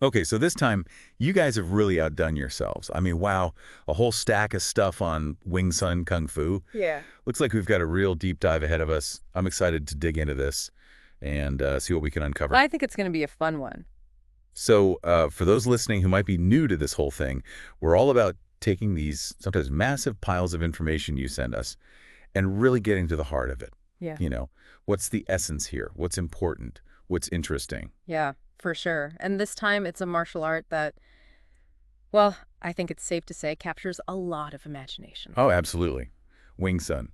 Okay, so this time, you guys have really outdone yourselves. I mean, wow, a whole stack of stuff on Wing Tsun Kung Fu. Yeah. Looks like we've got a real deep dive ahead of us. I'm excited to dig into this and see what we can uncover. I think it's going to be a fun one. So, for those listening who might be new to this whole thing, we're all about taking these sometimes massive piles of information you send us and really getting to the heart of it. Yeah. You know, what's the essence here? What's important? What's interesting? Yeah, for sure. And this time it's a martial art that, well, I think it's safe to say captures a lot of imagination. Oh, absolutely. Wing Tsun.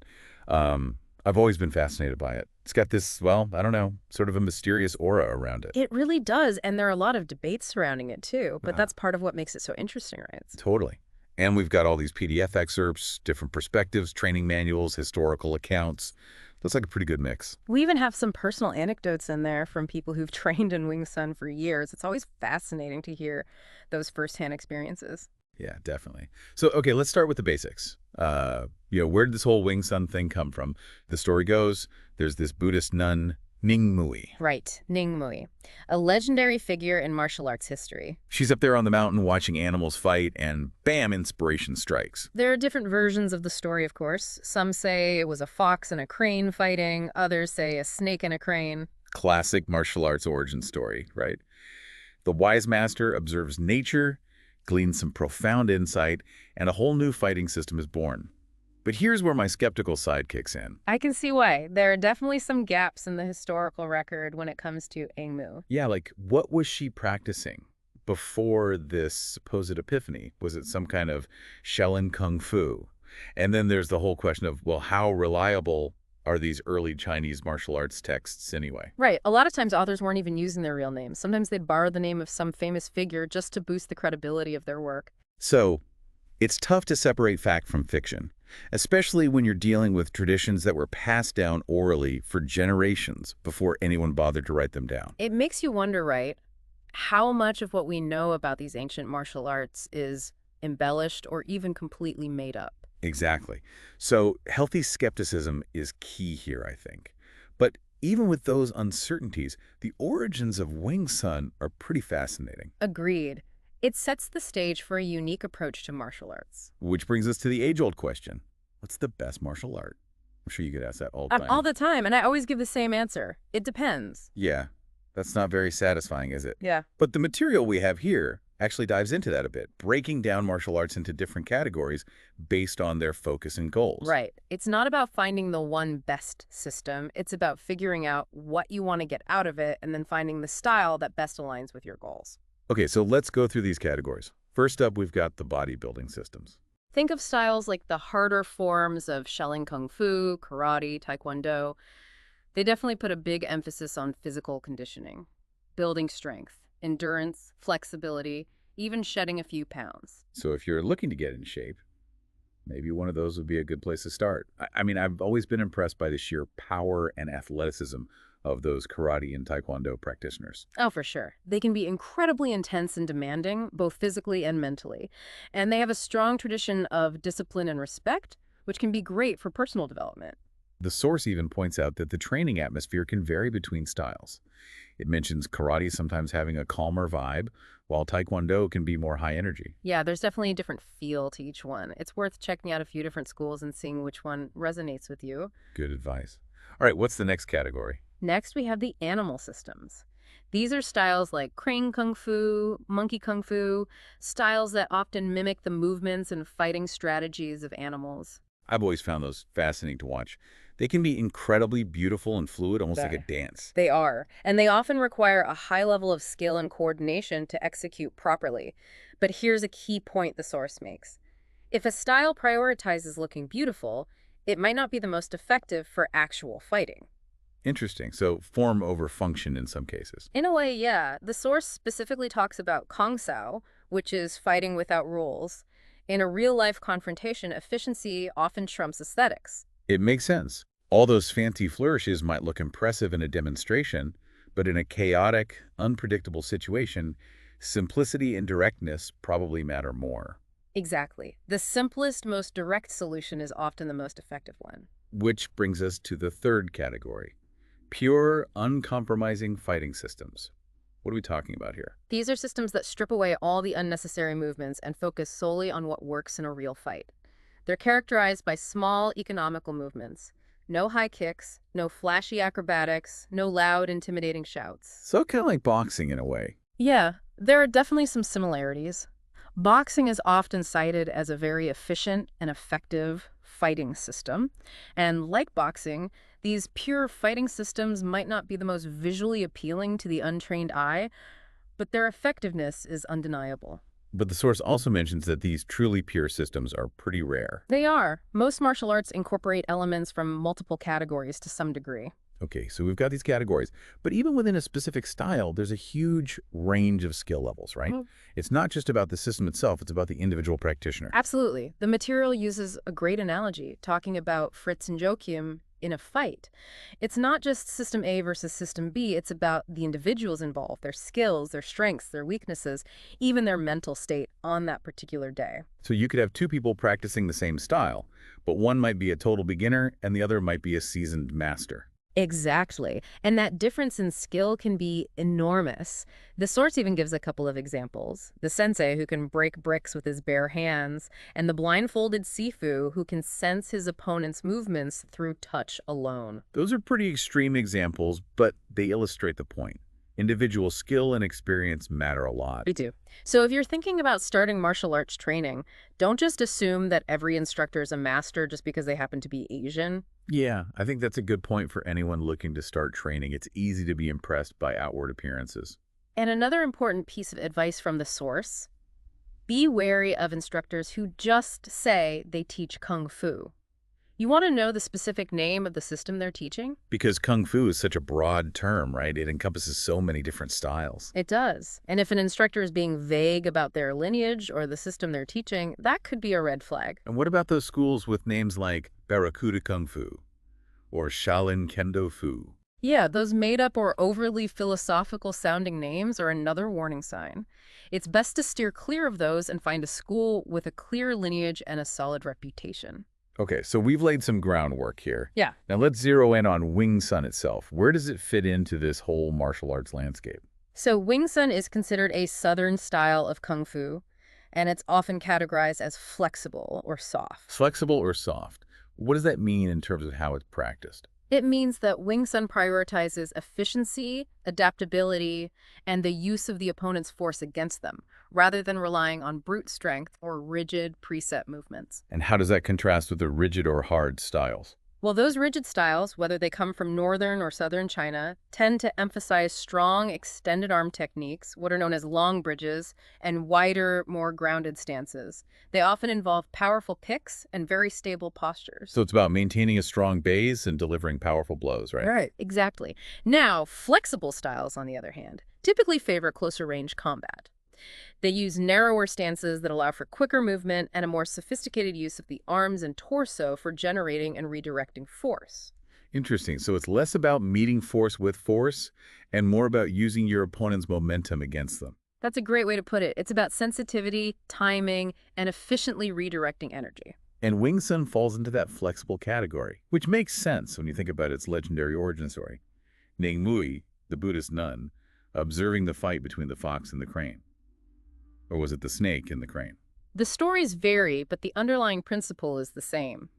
Um, I've always been fascinated by it. It's got this, well, I don't know, sort of a mysterious aura around it. It really does, and there are a lot of debates surrounding it too, but Uh, that's part of what makes it so interesting, right? totally. And we've got all these PDF excerpts, different perspectives, training manuals, historical accounts. Looks like a pretty good mix. We even have some personal anecdotes in there from people who've trained in Wing Tsun for years. It's always fascinating to hear those firsthand experiences. Yeah, definitely. So, okay, let's start with the basics. Where did this whole Wing Tsun thing come from? The story goes, there's this Buddhist nun, Ng Mui. Right, Ng Mui, a legendary figure in martial arts history. She's up there on the mountain watching animals fight, and bam, inspiration strikes. There are different versions of the story, of course. Some say it was a fox and a crane fighting, others say a snake and a crane. Classic martial arts origin story, right? The wise master observes nature, gleans some profound insight, and a whole new fighting system is born. But here's where my skeptical side kicks in. I can see why. There are definitely some gaps in the historical record when it comes to Ng Mu. Yeah, like, what was she practicing before this supposed epiphany? Was it some kind of Shaolin Kung Fu? And then there's the whole question of, well, how reliable are these early Chinese martial arts texts anyway? Right. A lot of times authors weren't even using their real names. Sometimes they'd borrow the name of some famous figure just to boost the credibility of their work. So, it's tough to separate fact from fiction, especially when you're dealing with traditions that were passed down orally for generations before anyone bothered to write them down. It makes you wonder, right, how much of what we know about these ancient martial arts is embellished or even completely made up. Exactly. So healthy skepticism is key here, I think. But even with those uncertainties, the origins of Wing Tsun are pretty fascinating. Agreed. It sets the stage for a unique approach to martial arts. Which brings us to the age-old question. What's the best martial art? I'm sure you get asked that all the All time. the time, and I always give the same answer. It depends. Yeah, that's not very satisfying, is it? Yeah. But the material we have here actually dives into that a bit, breaking down martial arts into different categories based on their focus and goals. Right. It's not about finding the one best system. It's about figuring out what you want to get out of it and then finding the style that best aligns with your goals. Okay, so let's go through these categories. First up, we've got the bodybuilding systems. Think of styles like the harder forms of Shaolin Kung Fu, Karate, Taekwondo. They definitely put a big emphasis on physical conditioning, building strength, endurance, flexibility, even shedding a few pounds. So if you're looking to get in shape, maybe one of those would be a good place to start. I mean, I've always been impressed by the sheer power and athleticism of those karate and taekwondo practitioners. Oh, for sure. They can be incredibly intense and demanding, both physically and mentally. And they have a strong tradition of discipline and respect, which can be great for personal development. The source even points out that the training atmosphere can vary between styles. It mentions karate sometimes having a calmer vibe, while taekwondo can be more high energy. Yeah, there's definitely a different feel to each one. It's worth checking out a few different schools and seeing which one resonates with you. Good advice. All right, what's the next category? Next, we have the animal systems. These are styles like crane kung fu, monkey kung fu, styles that often mimic the movements and fighting strategies of animals. I've always found those fascinating to watch. They can be incredibly beautiful and fluid, almost like a dance. They are, and they often require a high level of skill and coordination to execute properly. But here's a key point the source makes. If a style prioritizes looking beautiful, it might not be the most effective for actual fighting. Interesting. So form over function in some cases. In a way, yeah. The source specifically talks about Kong Sao, which is fighting without rules. In a real-life confrontation, efficiency often trumps aesthetics. It makes sense. All those fancy flourishes might look impressive in a demonstration, but in a chaotic, unpredictable situation, simplicity and directness probably matter more. Exactly. The simplest, most direct solution is often the most effective one. Which brings us to the third category. Pure, uncompromising fighting systems. What are we talking about here? These are systems that strip away all the unnecessary movements and focus solely on what works in a real fight. They're characterized by small, economical movements. No high kicks, no flashy acrobatics, no loud, intimidating shouts. So kind of like boxing in a way. Yeah, there are definitely some similarities. Boxing is often cited as a very efficient and effective fighting system. And like boxing, these pure fighting systems might not be the most visually appealing to the untrained eye, but their effectiveness is undeniable. But the source also mentions that these truly pure systems are pretty rare. They are. Most martial arts incorporate elements from multiple categories to some degree. Okay, so we've got these categories, but even within a specific style, there's a huge range of skill levels, right? Mhm. It's not just about the system itself, it's about the individual practitioner. Absolutely. The material uses a great analogy, talking about Fritz and Joachim in a fight. It's not just System A versus System B, it's about the individuals involved, their skills, their strengths, their weaknesses, even their mental state on that particular day. So you could have two people practicing the same style, but one might be a total beginner and the other might be a seasoned master. Exactly. And that difference in skill can be enormous. The source even gives a couple of examples. The sensei who can break bricks with his bare hands, and the blindfolded Sifu who can sense his opponent's movements through touch alone. Those are pretty extreme examples, but they illustrate the point. Individual skill and experience matter a lot. We do. So if you're thinking about starting martial arts training, don't just assume that every instructor is a master just because they happen to be Asian. Yeah, I think that's a good point for anyone looking to start training. It's easy to be impressed by outward appearances. And another important piece of advice from the source: be wary of instructors who just say they teach Kung Fu. You want to know the specific name of the system they're teaching? Because Kung Fu is such a broad term, right? It encompasses so many different styles. It does. And if an instructor is being vague about their lineage or the system they're teaching, that could be a red flag. And what about those schools with names like Barracuda Kung Fu or Shaolin Kendo Fu? Yeah, those made-up or overly philosophical-sounding names are another warning sign. It's best to steer clear of those and find a school with a clear lineage and a solid reputation. Okay, so we've laid some groundwork here. Yeah. Now let's zero in on Wing Tsun itself. Where does it fit into this whole martial arts landscape? So Wing Tsun is considered a southern style of Kung Fu, and it's often categorized as flexible or soft. Flexible or soft? What does that mean in terms of how it's practiced? It means that Wing Tsun prioritizes efficiency, adaptability, and the use of the opponent's force against them, rather than relying on brute strength or rigid preset movements. And how does that contrast with the rigid or hard styles? Well, those rigid styles, whether they come from northern or southern China, tend to emphasize strong extended arm techniques, what are known as long bridges, and wider, more grounded stances. They often involve powerful kicks and very stable postures. So it's about maintaining a strong base and delivering powerful blows, right? Right. Exactly. Now, flexible styles, on the other hand, typically favor closer range combat. They use narrower stances that allow for quicker movement and a more sophisticated use of the arms and torso for generating and redirecting force. Interesting. So it's less about meeting force with force and more about using your opponent's momentum against them. That's a great way to put it. It's about sensitivity, timing, and efficiently redirecting energy. And Wing Tsun falls into that flexible category, which makes sense when you think about its legendary origin story. Ng Mui, the Buddhist nun, observing the fight between the fox and the crane. Or was it the snake and the crane? The stories vary, but the underlying principle is the same.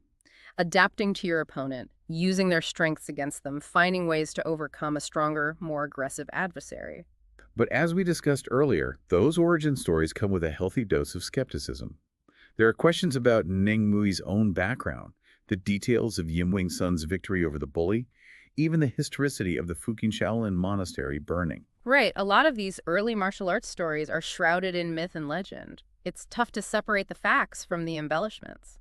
Adapting to your opponent, using their strengths against them, finding ways to overcome a stronger, more aggressive adversary. But as we discussed earlier, those origin stories come with a healthy dose of skepticism. There are questions about Ng Mui's own background, the details of Yim Wing Tsun's victory over the bully, even the historicity of the Fukin Shaolin monastery burning. Right, a lot of these early martial arts stories are shrouded in myth and legend. It's tough to separate the facts from the embellishments.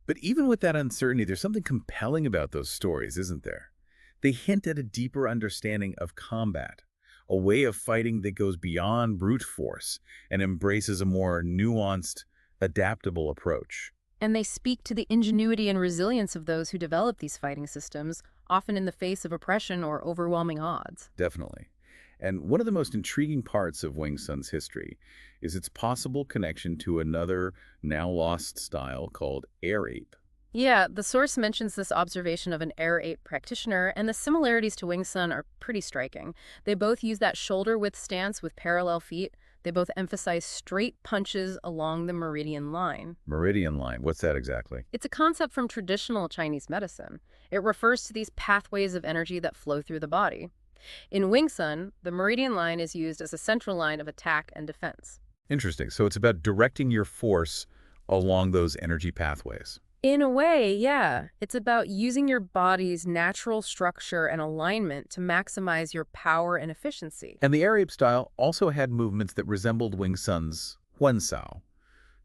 But even with that uncertainty, there's something compelling about those stories, isn't there? They hint at a deeper understanding of combat, a way of fighting that goes beyond brute force and embraces a more nuanced, adaptable approach. And they speak to the ingenuity and resilience of those who develop these fighting systems, often in the face of oppression or overwhelming odds. Definitely. And one of the most intriguing parts of Wing Tsun's history is its possible connection to another now lost style called air ape. Yeah, the source mentions this observation of an air ape practitioner, and the similarities to Wing Tsun are pretty striking. They both use that shoulder width stance with parallel feet. They both emphasize straight punches along the meridian line. Meridian line, what's that exactly? It's a concept from traditional Chinese medicine. It refers to these pathways of energy that flow through the body. In Wing Tsun, the meridian line is used as a central line of attack and defense. Interesting. So it's about directing your force along those energy pathways. In a way, yeah. It's about using your body's natural structure and alignment to maximize your power and efficiency. And the air ape style also had movements that resembled Wing Tsun's Huan Sao,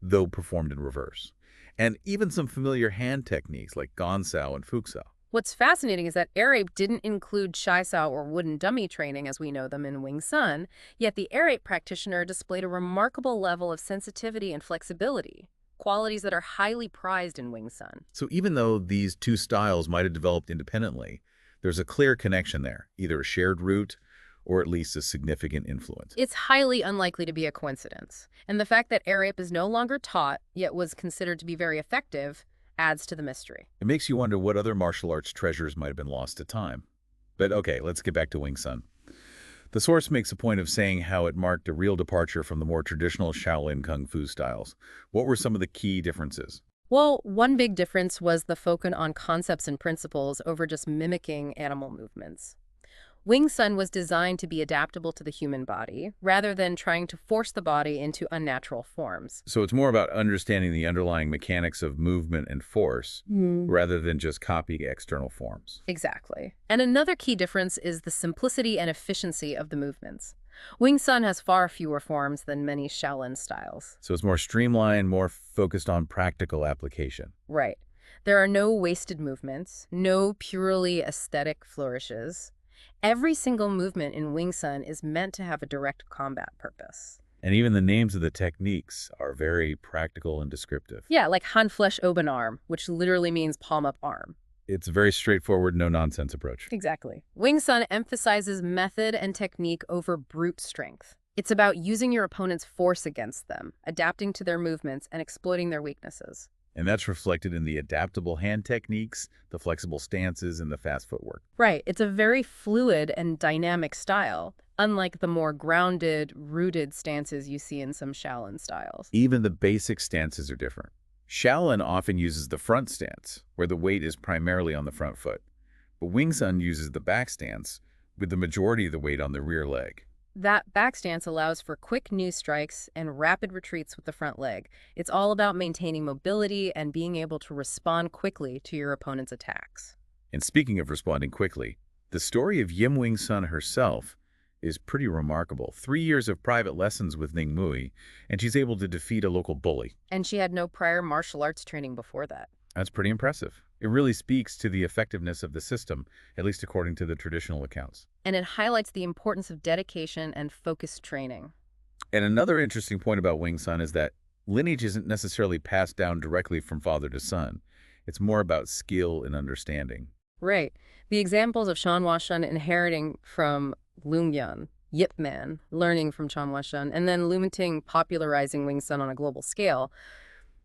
though performed in reverse. And even some familiar hand techniques like Gan Sao and Fuk Sao. What's fascinating is that air ape didn't include Chi Sau or wooden dummy training as we know them in Wing Tsun, yet the air ape practitioner displayed a remarkable level of sensitivity and flexibility, qualities that are highly prized in Wing Tsun. So even though these two styles might have developed independently, there's a clear connection there, either a shared root or at least a significant influence. It's highly unlikely to be a coincidence, and the fact that air ape is no longer taught, yet was considered to be very effective, adds to the mystery. It makes you wonder what other martial arts treasures might have been lost to time. But okay, let's get back to Wing Tsun. The source makes a point of saying how it marked a real departure from the more traditional Shaolin Kung Fu styles. What were some of the key differences? Well, one big difference was the focus on concepts and principles over just mimicking animal movements. Wing Tsun was designed to be adaptable to the human body, rather than trying to force the body into unnatural forms. So it's more about understanding the underlying mechanics of movement and force, rather than just copying external forms. Exactly. And another key difference is the simplicity and efficiency of the movements. Wing Tsun has far fewer forms than many Shaolin styles. So it's more streamlined, more focused on practical application. Right. There are no wasted movements, no purely aesthetic flourishes. Every single movement in Wing Tsun is meant to have a direct combat purpose. And even the names of the techniques are very practical and descriptive. Yeah, like hand flesh open arm, which literally means palm up arm. It's a very straightforward, no-nonsense approach. Exactly. Wing Tsun emphasizes method and technique over brute strength. It's about using your opponent's force against them, adapting to their movements, and exploiting their weaknesses. And that's reflected in the adaptable hand techniques, the flexible stances, and the fast footwork. Right. It's a very fluid and dynamic style, unlike the more grounded, rooted stances you see in some Shaolin styles. Even the basic stances are different. Shaolin often uses the front stance, where the weight is primarily on the front foot. But Wing Tsun uses the back stance, with the majority of the weight on the rear leg. That back stance allows for quick new strikes and rapid retreats with the front leg. It's all about maintaining mobility and being able to respond quickly to your opponent's attacks. And speaking of responding quickly, the story of Yim Wing Tsun herself is pretty remarkable. 3 years of private lessons with Ng Mui, and she's able to defeat a local bully. And she had no prior martial arts training before that. That's pretty impressive. It really speaks to the effectiveness of the system, at least according to the traditional accounts. And it highlights the importance of dedication and focused training. And another interesting point about Wing Tsun is that lineage isn't necessarily passed down directly from father to son. It's more about skill and understanding. Right. The examples of Shan inheriting from Leung Yip Man learning from Shan, and then Leung Ting popularizing Wing Tsun on a global scale,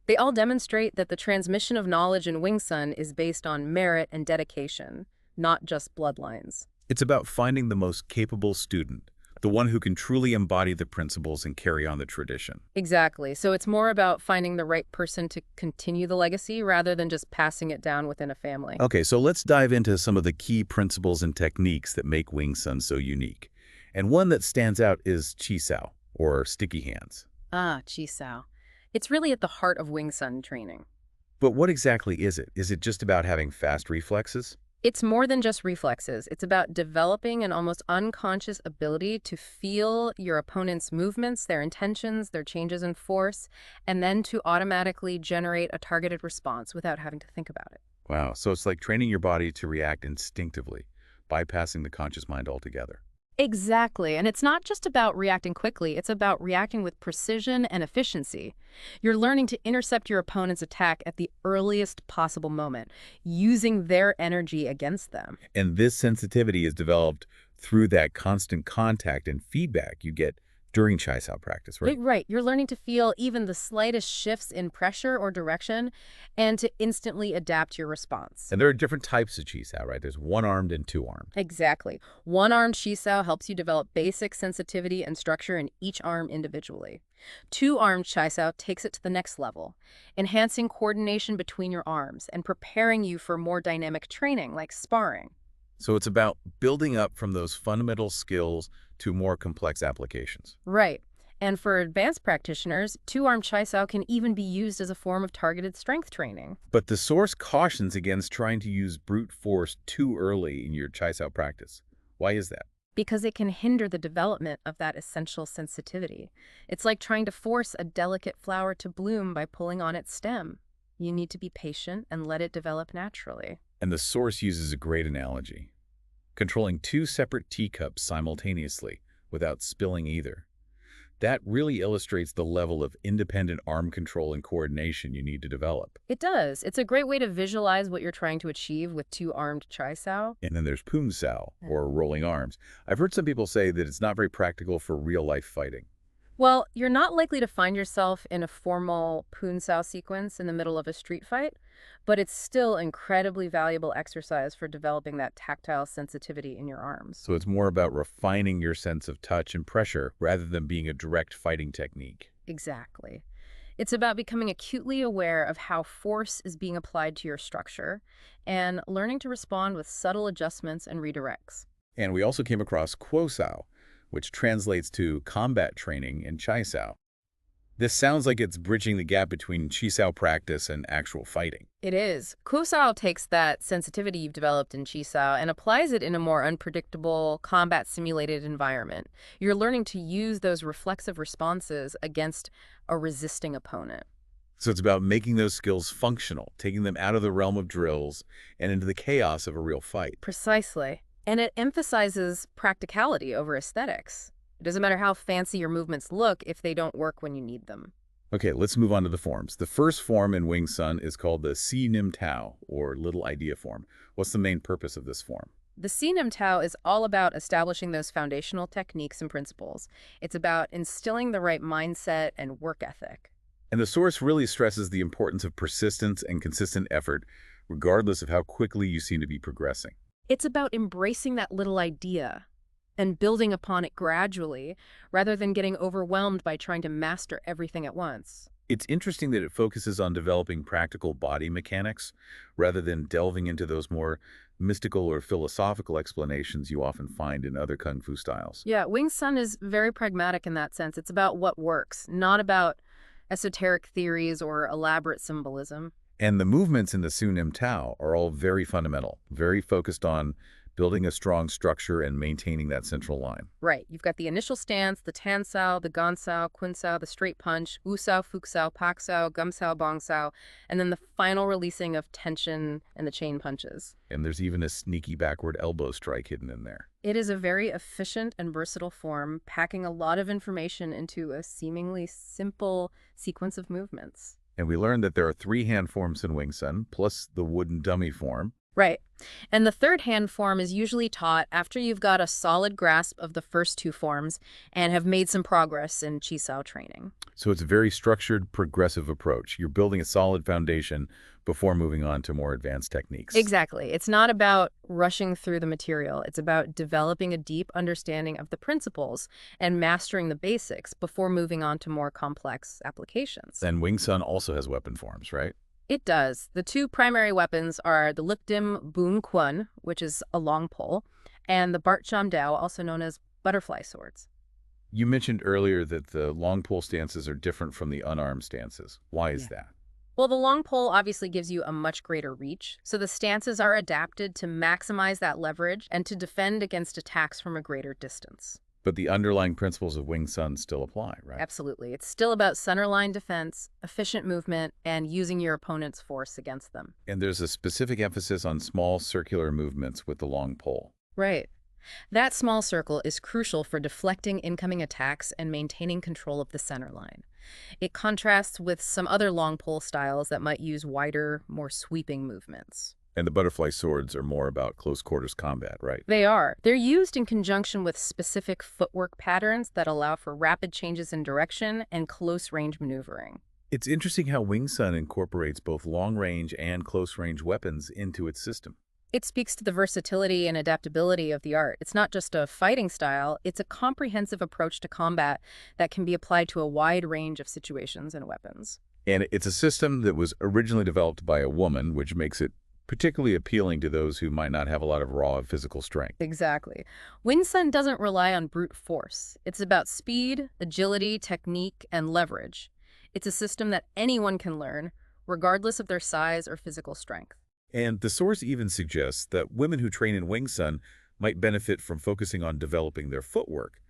they all demonstrate that the transmission of knowledge in Wing Tsun is based on merit and dedication, not just bloodlines. It's about finding the most capable student, the one who can truly embody the principles and carry on the tradition. Exactly. So it's more about finding the right person to continue the legacy rather than just passing it down within a family. Okay, so let's dive into some of the key principles and techniques that make Wing Tsun so unique. And one that stands out is Chi Sau, or sticky hands. Ah, Chi Sau. It's really at the heart of Wing Tsun training. But what exactly is it? Is it just about having fast reflexes? It's more than just reflexes. It's about developing an almost unconscious ability to feel your opponent's movements, their intentions, their changes in force, and then to automatically generate a targeted response without having to think about it. Wow, so it's like training your body to react instinctively, bypassing the conscious mind altogether. Exactly. And it's not just about reacting quickly. It's about reacting with precision and efficiency. You're learning to intercept your opponent's attack at the earliest possible moment, using their energy against them. And this sensitivity is developed through that constant contact and feedback you get during Chi Sau practice, right? Right. You're learning to feel even the slightest shifts in pressure or direction and to instantly adapt your response. And there are different types of Chi Sau, right? There's one-armed and two-armed. Exactly. One-armed Chi Sau helps you develop basic sensitivity and structure in each arm individually. Two-armed Chi Sau takes it to the next level, enhancing coordination between your arms and preparing you for more dynamic training like sparring. So it's about building up from those fundamental skills to more complex applications. Right. And for advanced practitioners, two-armed Chi Sao can even be used as a form of targeted strength training. But the source cautions against trying to use brute force too early in your Chi Sao practice. Why is that? Because it can hinder the development of that essential sensitivity. It's like trying to force a delicate flower to bloom by pulling on its stem. You need to be patient and let it develop naturally. And the source uses a great analogy. Controlling two separate teacups simultaneously without spilling either. That really illustrates the level of independent arm control and coordination you need to develop. It does. It's a great way to visualize what you're trying to achieve with two-armed Chi Sao. And then there's Pung Sao, or rolling arms. I've heard some people say that it's not very practical for real-life fighting. Well, you're not likely to find yourself in a formal Pun Sao sequence in the middle of a street fight, but it's still incredibly valuable exercise for developing that tactile sensitivity in your arms. So it's more about refining your sense of touch and pressure rather than being a direct fighting technique. Exactly. It's about becoming acutely aware of how force is being applied to your structure and learning to respond with subtle adjustments and redirects. And we also came across Kuo Sao, which translates to combat training in Chi Sao. This sounds like it's bridging the gap between Chi Sao practice and actual fighting. It is. Ku Sao takes that sensitivity you've developed in Chi Sao and applies it in a more unpredictable, combat-simulated environment. You're learning to use those reflexive responses against a resisting opponent. So it's about making those skills functional, taking them out of the realm of drills and into the chaos of a real fight. Precisely. And it emphasizes practicality over aesthetics. It doesn't matter how fancy your movements look if they don't work when you need them. Okay, let's move on to the forms. The first form in Wing Tsun is called the Siu-Nim-Tau, or Little Idea form. What's the main purpose of this form? The Siu-Nim-Tau is all about establishing those foundational techniques and principles. It's about instilling the right mindset and work ethic. And the source really stresses the importance of persistence and consistent effort, regardless of how quickly you seem to be progressing. It's about embracing that little idea and building upon it gradually, rather than getting overwhelmed by trying to master everything at once. It's interesting that it focuses on developing practical body mechanics, rather than delving into those more mystical or philosophical explanations you often find in other kung fu styles. Yeah, Wing Tsun is very pragmatic in that sense. It's about what works, not about esoteric theories or elaborate symbolism. And the movements in the Siu-Nim-Tau are all very fundamental, very focused on building a strong structure and maintaining that central line. Right. You've got the initial stance, the Tan Sao, the Gan Sao, Kun Sao, the straight punch, Wu Sao, Fuk Sao, Pak Sao, Gum Sao, Bong Sao, and then the final releasing of tension and the chain punches. And there's even a sneaky backward elbow strike hidden in there. It is a very efficient and versatile form, packing a lot of information into a seemingly simple sequence of movements. And we learned that there are 3 hand forms in Wing Tsun, plus the wooden dummy form. Right. And the third hand form is usually taught after you've got a solid grasp of the first 2 forms and have made some progress in Chi Sao training. So it's a very structured, progressive approach. You're building a solid foundation before moving on to more advanced techniques. Exactly. It's not about rushing through the material. It's about developing a deep understanding of the principles and mastering the basics before moving on to more complex applications. And Wing Tsun also has weapon forms, right? It does. The 2 primary weapons are the Lipdim Boon Kuen, which is a long pole, and the Bart Cham Dao, also known as butterfly swords. You mentioned earlier that the long pole stances are different from the unarmed stances. Why is that? Well, the long pole obviously gives you a much greater reach, so the stances are adapted to maximize that leverage and to defend against attacks from a greater distance. But the underlying principles of Wing Tsun still apply, right? Absolutely. It's still about centerline defense, efficient movement, and using your opponent's force against them. And there's a specific emphasis on small circular movements with the long pole. Right. That small circle is crucial for deflecting incoming attacks and maintaining control of the center line. It contrasts with some other long pole styles that might use wider, more sweeping movements. And the butterfly swords are more about close quarters combat, right? They are. They're used in conjunction with specific footwork patterns that allow for rapid changes in direction and close-range maneuvering. It's interesting how Wing Tsun incorporates both long-range and close-range weapons into its system. It speaks to the versatility and adaptability of the art. It's not just a fighting style, it's a comprehensive approach to combat that can be applied to a wide range of situations and weapons. And it's a system that was originally developed by a woman, which makes it particularly appealing to those who might not have a lot of raw physical strength. Exactly. Wing Tsun doesn't rely on brute force. It's about speed, agility, technique, and leverage. It's a system that anyone can learn, regardless of their size or physical strength. And the source even suggests that women who train in Wing Tsun might benefit from focusing on developing their footwork,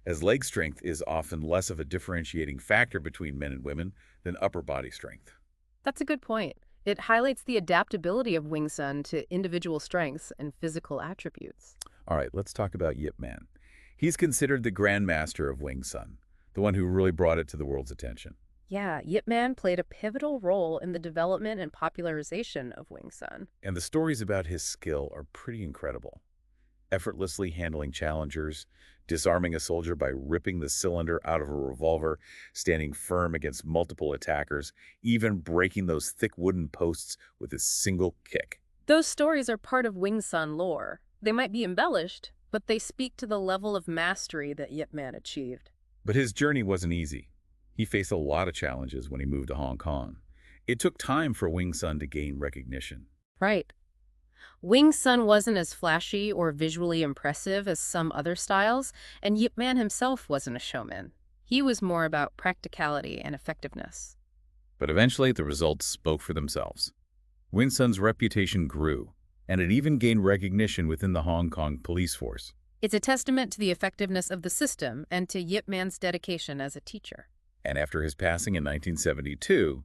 as leg strength is often less of a differentiating factor between men and women than upper body strength. That's a good point. It highlights the adaptability of Wing Tsun to individual strengths and physical attributes. All right, let's talk about Yip Man. He's considered the grandmaster of Wing Tsun, the one who really brought it to the world's attention. Yeah, Yip Man played a pivotal role in the development and popularization of Wing Tsun. And the stories about his skill are pretty incredible. Effortlessly handling challengers, disarming a soldier by ripping the cylinder out of a revolver, standing firm against multiple attackers, even breaking those thick wooden posts with a single kick. Those stories are part of Wing Tsun lore. They might be embellished, but they speak to the level of mastery that Yip Man achieved. But his journey wasn't easy. He faced a lot of challenges when he moved to Hong Kong. It took time for Wing Tsun to gain recognition. Right. Wing Tsun wasn't as flashy or visually impressive as some other styles, and Yip Man himself wasn't a showman. He was more about practicality and effectiveness. But eventually, the results spoke for themselves. Wing Tsun's reputation grew, and it even gained recognition within the Hong Kong police force. It's a testament to the effectiveness of the system and to Yip Man's dedication as a teacher. And after his passing in 1972,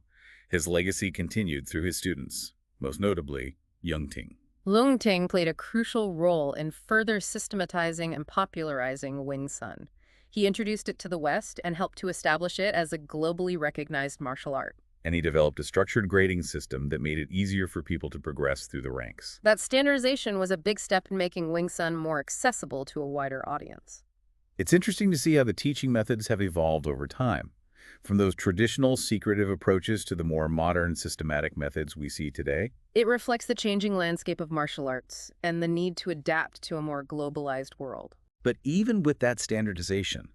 his legacy continued through his students, most notably Leung Ting. Leung Ting played a crucial role in further systematizing and popularizing Wing Tsun. He introduced it to the West and helped to establish it as a globally recognized martial art. And he developed a structured grading system that made it easier for people to progress through the ranks. That standardization was a big step in making Wing Tsun more accessible to a wider audience. It's interesting to see how the teaching methods have evolved over time, from those traditional secretive approaches to the more modern systematic methods we see today. It reflects the changing landscape of martial arts and the need to adapt to a more globalized world. But even with that standardization,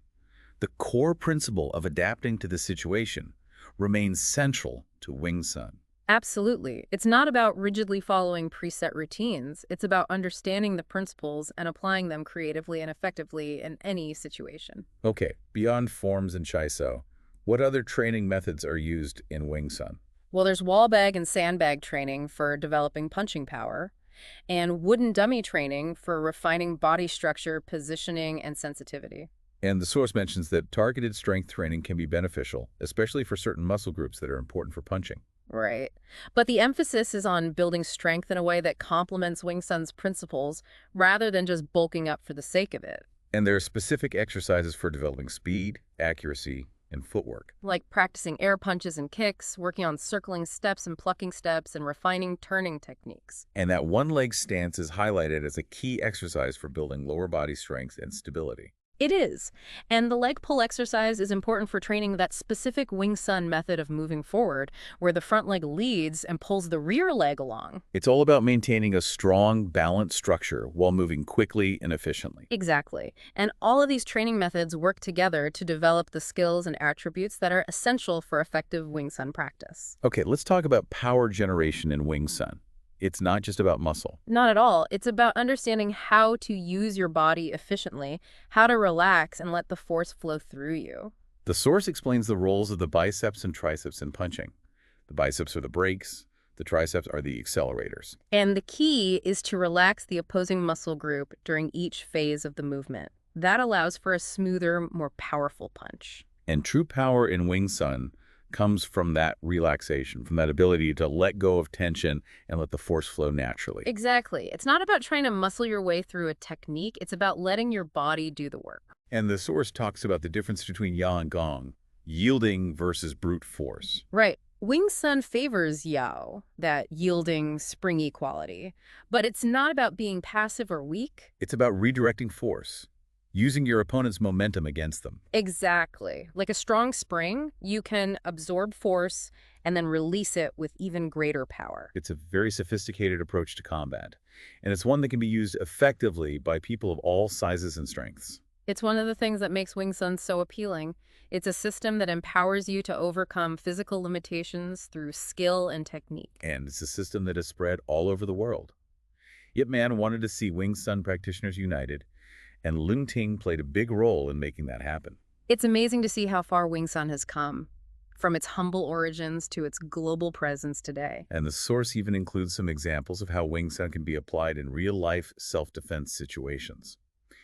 the core principle of adapting to the situation remains central to Wing Tsun. Absolutely. It's not about rigidly following preset routines. It's about understanding the principles and applying them creatively and effectively in any situation. Okay, beyond forms and Chi Sau, what other training methods are used in Wing Tsun? Well, there's wall bag and sandbag training for developing punching power, and wooden dummy training for refining body structure, positioning, and sensitivity. And the source mentions that targeted strength training can be beneficial, especially for certain muscle groups that are important for punching. Right. But the emphasis is on building strength in a way that complements Wing Tsun's principles rather than just bulking up for the sake of it. And there are specific exercises for developing speed, accuracy, and footwork. Like practicing air punches and kicks, working on circling steps and plucking steps, and refining turning techniques. And that one-leg stance is highlighted as a key exercise for building lower body strength and stability. It is. And the leg pull exercise is important for training that specific Wing Tsun method of moving forward, where the front leg leads and pulls the rear leg along. It's all about maintaining a strong, balanced structure while moving quickly and efficiently. Exactly. And all of these training methods work together to develop the skills and attributes that are essential for effective Wing Tsun practice. Okay, let's talk about power generation in Wing Tsun. It's not just about muscle. Not at all. It's about understanding how to use your body efficiently, how to relax and let the force flow through you. The source explains the roles of the biceps and triceps in punching. The biceps are the brakes, the triceps are the accelerators. And the key is to relax the opposing muscle group during each phase of the movement. That allows for a smoother, more powerful punch. And true power in Wing Tsun comes from that relaxation, from that ability to let go of tension and let the force flow naturally. Exactly. It's not about trying to muscle your way through a technique. It's about letting your body do the work. And the source talks about the difference between Ya and Gong, yielding versus brute force. Right. Wing Tsun favors Yao, that yielding, springy quality. But it's not about being passive or weak. It's about redirecting force, using your opponent's momentum against them. Exactly. Like a strong spring, you can absorb force and then release it with even greater power. It's a very sophisticated approach to combat, and it's one that can be used effectively by people of all sizes and strengths. It's one of the things that makes Wing Tsun so appealing. It's a system that empowers you to overcome physical limitations through skill and technique. And it's a system that has spread all over the world. Yip Man wanted to see Wing Tsun practitioners united, and Leung Ting played a big role in making that happen. It's amazing to see how far Wing Tsun has come, from its humble origins to its global presence today. And the source even includes some examples of how Wing Tsun can be applied in real-life self-defense situations.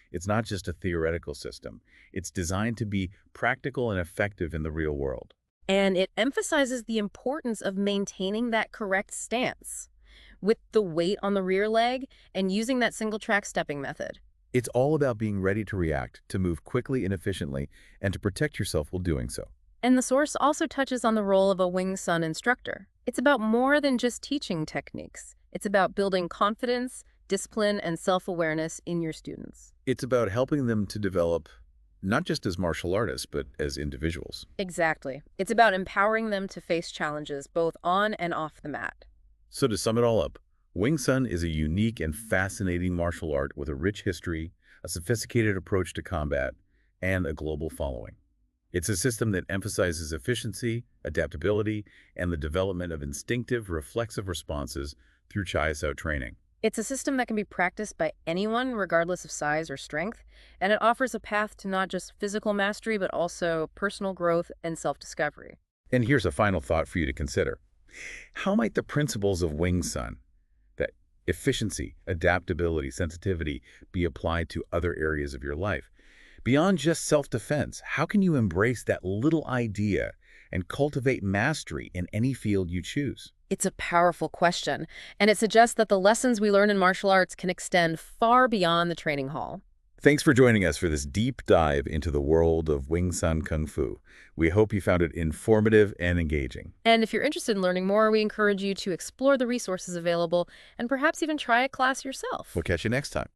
It's not just a theoretical system. It's designed to be practical and effective in the real world. And it emphasizes the importance of maintaining that correct stance with the weight on the rear leg and using that single track stepping method. It's all about being ready to react, to move quickly and efficiently, and to protect yourself while doing so. And the source also touches on the role of a Wing Tsun instructor. It's about more than just teaching techniques. It's about building confidence, discipline, and self-awareness in your students. It's about helping them to develop not just as martial artists, but as individuals. Exactly. It's about empowering them to face challenges both on and off the mat. So to sum it all up, Wing Tsun is a unique and fascinating martial art with a rich history, a sophisticated approach to combat, and a global following. It's a system that emphasizes efficiency, adaptability, and the development of instinctive, reflexive responses through Chi Sau training. It's a system that can be practiced by anyone, regardless of size or strength, and it offers a path to not just physical mastery, but also personal growth and self-discovery. And here's a final thought for you to consider. How might the principles of Wing Tsun, that efficiency, adaptability, sensitivity, be applied to other areas of your life? Beyond just self-defense, how can you embrace that little idea and cultivate mastery in any field you choose? It's a powerful question, and it suggests that the lessons we learn in martial arts can extend far beyond the training hall. Thanks for joining us for this deep dive into the world of Wing Tsun Kung Fu. We hope you found it informative and engaging. And if you're interested in learning more, we encourage you to explore the resources available and perhaps even try a class yourself. We'll catch you next time.